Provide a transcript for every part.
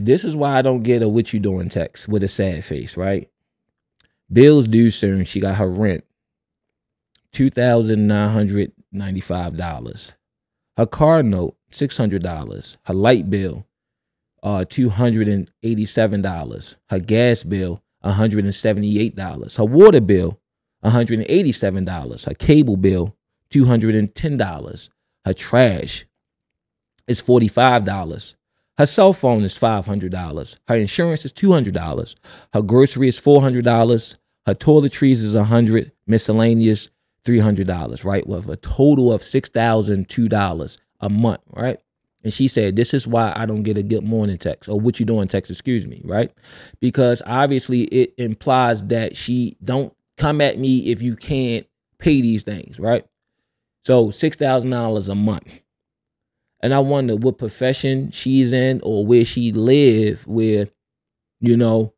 This is why I don't get a "what you doing" text with a sad face, right? Bills due soon. She got her rent, $2,995. Her car note, $600. Her light bill, $287. Her gas bill, $178. Her water bill, $187. Her cable bill, $210. Her trash is $45. Her cell phone is $500. Her insurance is $200. Her grocery is $400. Her toiletries is $100. Miscellaneous $300, right? With a total of $6,002 a month, right? And she said, this is why I don't get a good morning text or "what you doing" text, excuse me, right? Because obviously it implies that she don't come at me if you can't pay these things, right? So $6,000 a month. And I wonder what profession she's in or where she live, where, to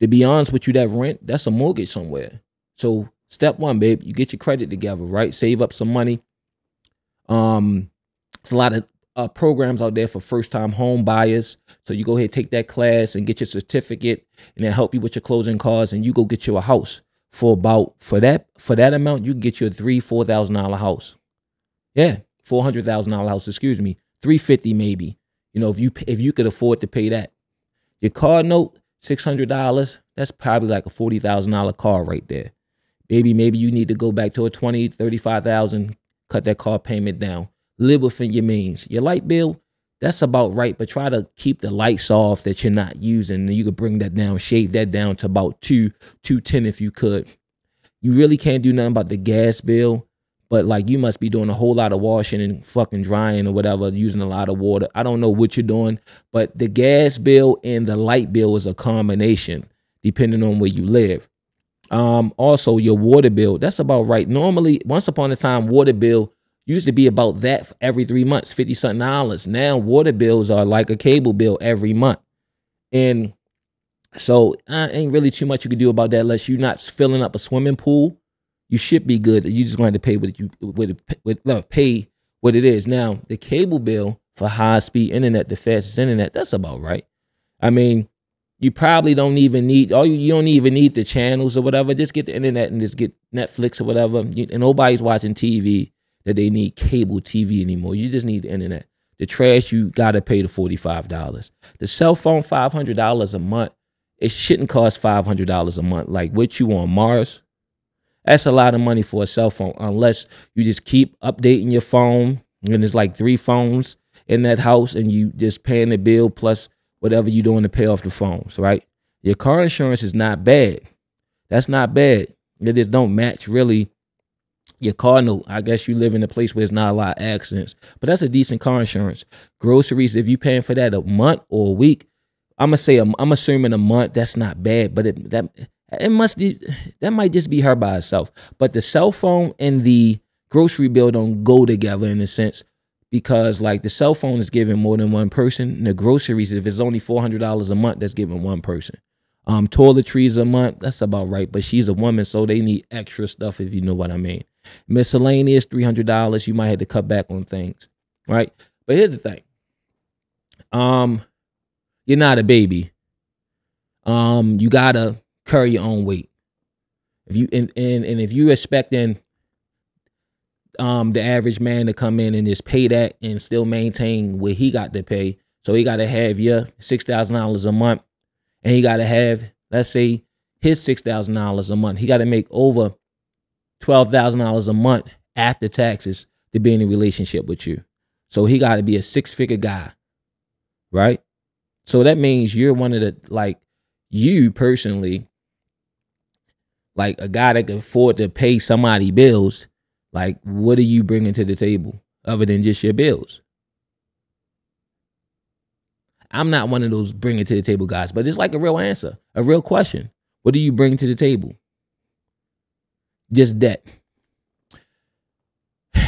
be honest with you, that rent, that's a mortgage somewhere. So step one, babe, you get your credit together, right? Save up some money. It's a lot of programs out there for first-time home buyers. So you go ahead, take that class and get your certificate, and then help you with your closing costs, and you go get you a house for that amount. You can get you a $4,000 house. Yeah, $400,000 house. Excuse me, $350,000 maybe. If you could afford to pay that. Your car note, $600. That's probably like a $40,000 car right there. Maybe you need to go back to a $20,000, $35,000. Cut that car payment down. Live within your means. Your light bill, that's about right, but try to keep the lights off that you're not using. And you could bring that down, shave that down to about $210 if you could. You really can't do nothing about the gas bill, but like you must be doing a whole lot of washing and fucking drying or whatever, using a lot of water. I don't know what you're doing, but the gas bill and the light bill is a combination depending on where you live. Also your water bill, that's about right. Normally, once upon a time, water bill used to be about that for every 3 months, $50-something. Now water bills are like a cable bill every month. And so ain't really too much you can do about that unless you're not filling up a swimming pool. You should be good. You just going to pay pay what it is. Now, the cable bill for high-speed internet, the fastest internet, that's about right. I mean, you probably don't even need, you don't even need the channels or whatever. Just get the internet and just get Netflix or whatever. And nobody's watching TV that they need cable TV anymore. You just need the internet. The trash, you got to pay the $45. The cell phone, $500 a month. It shouldn't cost $500 a month. Like, what you on Mars? That's a lot of money for a cell phone, unless you just keep updating your phone. And there's like 3 phones in that house, and you just paying the bill plus whatever you're doing to pay off the phones, right? Your car insurance is not bad. That's not bad. It just don't match really your car note. I guess you live in a place where there's not a lot of accidents, but that's a decent car insurance. Groceries, if you're paying for that a month or a week, I'm assuming a month, that's not bad, but that might just be her by herself. But the cell phone and the grocery bill don't go together in a sense, because like the cell phone is giving more than one person. And the groceries, if it's only $400 a month, that's giving one person. Toiletries a month, that's about right. But she's a woman, so they need extra stuff, if you know what I mean. Miscellaneous, $300. You might have to cut back on things, right? But here's the thing. You're not a baby. You gotta carry your own weight. If you and if you're expecting the average man to come in and just pay that and still maintain what he got to pay, so he got to have your $6,000 a month, and he got to have, let's say, his $6,000 a month. He got to make over $12,000 a month after taxes to be in a relationship with you. So he got to be a 6-figure guy, right? So that means you're one of the, like, you personally, like a guy that can afford to pay somebody bills. Like, what are you bringing to the table other than just your bills? I'm not one of those bring it to the table guys, but it's like a real answer, a real question. What do you bring to the table? Just debt.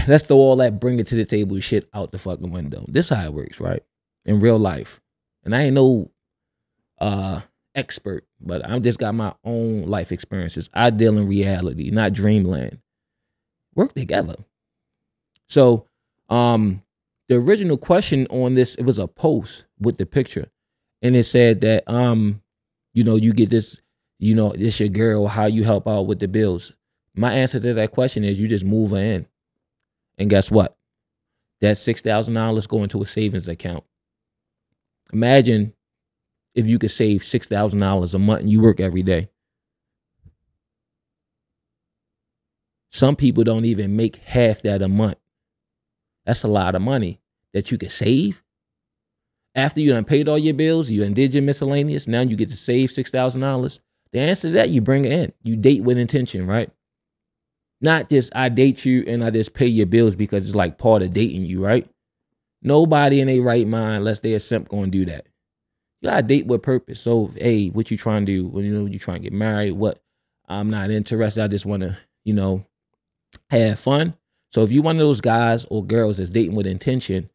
Let's throw all that bring it to the table shit out the fucking window. This is how it works, right? In real life. And I ain't no expert, but I just got my own life experiences. I deal in reality, not dreamland. Work together. So the original question on this, it was a post with the picture. and it said that you get this, this your girl, how you help out with the bills. My answer to that question is you just move her in. And guess what? That $6,000 go into a savings account. Imagine if you could save $6,000 a month and you work every day. Some people don't even make half that a month. That's a lot of money that you could save. After you done paid all your bills, you done did your miscellaneous, now you get to save $6,000. The answer to that, you bring it in. You date with intention, right? Not just I date you and I just pay your bills because it's like part of dating you, right? Nobody in their right mind, unless they're a simp, gonna do that. You gotta date with purpose. So, hey, what you trying to do? When you trying to get married? What? I'm not interested. I just want to, have fun. So if you're one of those guys or girls that's dating with intention,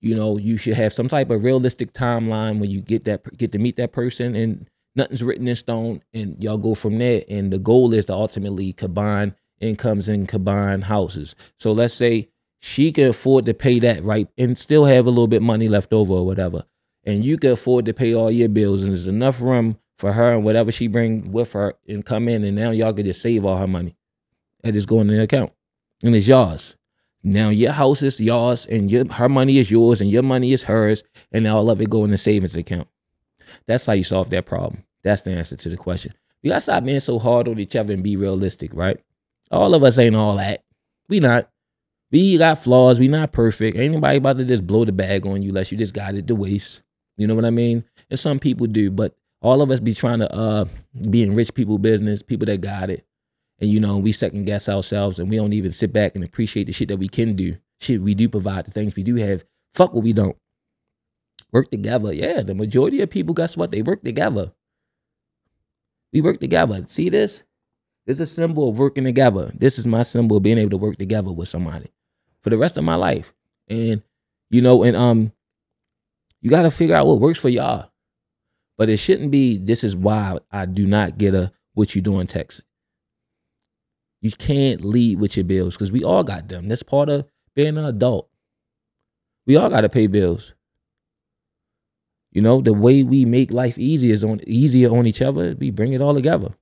you should have some type of realistic timeline when you get to meet that person, and nothing's written in stone, and y'all go from there. And the goal is to ultimately combine incomes and combine houses. So let's say she can afford to pay that, right, and still have a little bit money left over or whatever. And you can afford to pay all your bills, and there's enough room for her and whatever she bring with her and come in, and now y'all can just save all her money and just go in the account. And it's yours. Now your house is yours, and her money is yours, and your money is hers, and all of it go in the savings account. That's how you solve that problem. That's the answer to the question. We gotta stop being so hard on each other and be realistic, right? All of us ain't all that. We not. We got flaws. We not perfect. Ain't nobody about to just blow the bag on you unless you just got it to waste. You know what I mean? And some people do, but all of us be trying to be in rich people business, people that got it. And, we second guess ourselves, and we don't even sit back and appreciate the shit that we can do. Shit, we do provide the things we do have. Fuck what we don't. Work together. Yeah, the majority of people, guess what? They work together. We work together. See this? This is a symbol of working together. This is my symbol of being able to work together with somebody for the rest of my life. And, you got to figure out what works for y'all. But it shouldn't be, this is why I do not get a what you doing text. You can't lead with your bills because we all got them. That's part of being an adult. We all got to pay bills. The way we make life easier on each other, we bring it all together.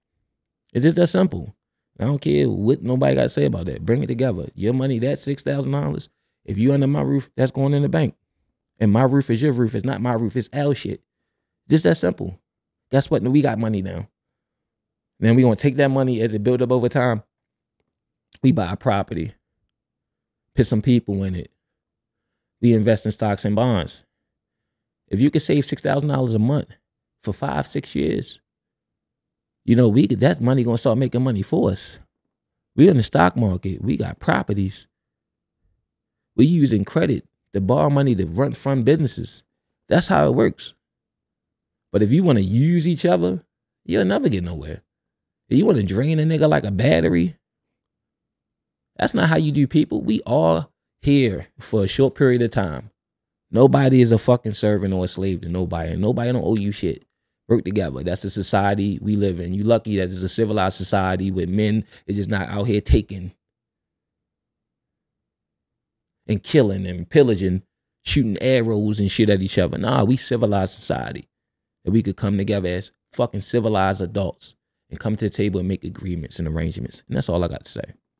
It's just that simple. I don't care what nobody got to say about that. Bring it together. Your money, that's $6,000. If you under my roof, that's going in the bank. And my roof is your roof. It's not my roof. It's our shit. Just that simple. Guess what? We got money now. Then we going to take that money as it build up over time. We buy a property. Put some people in it. We invest in stocks and bonds. If you could save $6,000 a month for 5-6 years, that money going to start making money for us. We in the stock market. We got properties. We using credit to borrow money to run businesses. That's how it works. But if you want to use each other, you'll never get nowhere. If you want to drain a nigga like a battery, that's not how you do people. We all here for a short period of time. Nobody is a fucking servant or a slave to nobody. And nobody don't owe you shit. Work together. That's the society we live in. You lucky that it's a civilized society where men is just not out here taking and killing and pillaging, shooting arrows and shit at each other. Nah, we civilized society. And we could come together as fucking civilized adults and come to the table and make agreements and arrangements. And that's all I got to say.